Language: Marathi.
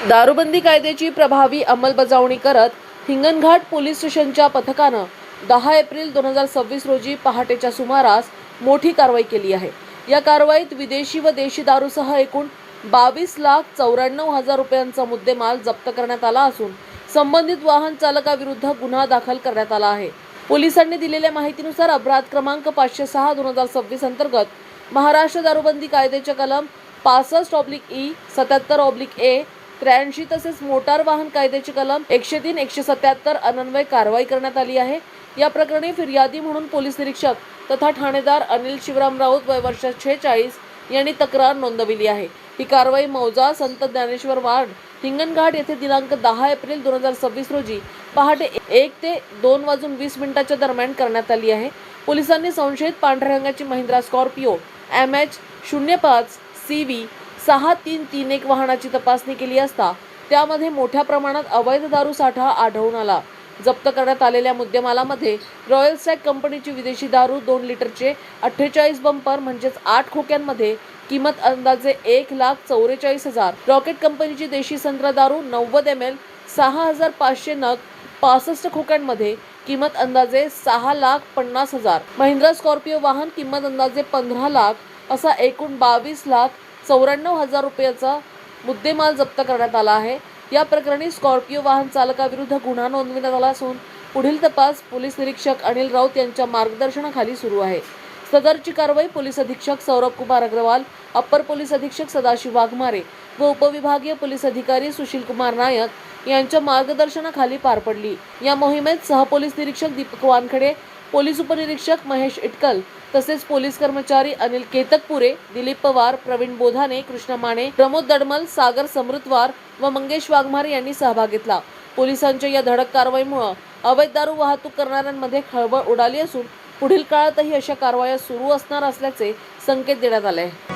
दारूबंदी कायद्याची प्रभावी अंमलबजावणी करत हिंगणघाट पोलीस स्टेशनच्या पथकानं 10 एप्रिल 2026 रोजी पहाटेच्या सुमारास मोठी कारवाई केली आहे। या कारवाईत विदेशी व देशी दारूसह एकूण 22,94,000 रुपयांचा मुद्देमाल जप्त करण्यात आला असून संबंधित वाहन चालकाविरुद्ध गुन्हा दाखल करण्यात आला आहे। पोलिसांनी दिलेल्या माहितीनुसार अपराध क्रमांक 506/2026 अंतर्गत महाराष्ट्र दारूबंदी कायद्याच्या कलम 65/E 77/A 83 तसेच मोटार वाहन कायद्याचे कलम 103, 177 अन्वये कारवाई करण्यात आली आहे। या प्रकरणी फिर्यादी म्हणून पोलीस निरीक्षक तथा ठाणेदार अनिल शिवराम राऊत वय वर्ष 46 यांनी तक्रार नोंदविली आहे। ही कारवाई मौजा संत ज्ञानेश्वर वार्ड हिंगणघाट येथे दिनांक 10 एप्रिल 2026 रोजी पहाटे 1 ते 2:20 दरम्यान करण्यात आली आहे। पोलिसांनी संशयित पांढऱ्या रंगाची महिंद्रा स्कॉर्पिओ MH05 CV 6331 वाहनाची तपासणी केली असता त्यामध्ये मोठ्या प्रमाणात अवैध दारू साठा आढळून आला। जप्त करण्यात आलेल्या मुद्देमालामध्ये रॉयल स्टॅग कंपनीची विदेशी दारू 2 लिटरचे 48 बंपर म्हणजेच 8 खोक्यांमध्ये किंमत अंदाजे 1,44,000, रॉकेट कंपनीची देशी संत्रा दारू 90 ml 6,500 नग 65 खोक्यांमध्ये किंमत अंदाजे 6,50,000, महिंद्रा स्कॉर्पिओ वाहन किंमत अंदाजे 15 लाख असा एकूण 22,94,000 रुपयाचा मुद्देमाल जप्त करण्यात आला आहे। या प्रकरणी स्कॉर्पिओ वाहन चालकाविरुद्ध गुन्हा नोंदविण्यात आला असून पुढील तपास पोलीस निरीक्षक अनिल राऊत यांच्या मार्गदर्शनाखाली सुरू आहे। सदरची कारवाई पोलीस अधीक्षक सौरभ कुमार अग्रवाल, अप्पर पोलीस अधीक्षक सदाशिव वाघमारे व उपविभागीय पोलीस अधिकारी सुशील कुमार नायक यांच्या मार्गदर्शनाखाली पार पडली। या मोहिमेत सहपोलीस निरीक्षक दीपक वानखडे, पोलीस उपनिरीक्षक महेश इटकल तसेच पोलीस कर्मचारी अनिल केतकपुरे, दिलीप पवार, प्रवीण बोधाने, कृष्ण माने, प्रमोद दडमल, सागर समृतवार व मंगेश वाघमारे यांनी सहभाग घेतला। पोलिसांच्या या धडक कारवाईमुळे अवैध दारू वाहतूक करणाऱ्यांमध्ये खळबळ उडाली असून पुढील काळातही अशा कारवाया सुरू असणार असल्याचे संकेत देण्यात आले आहेत।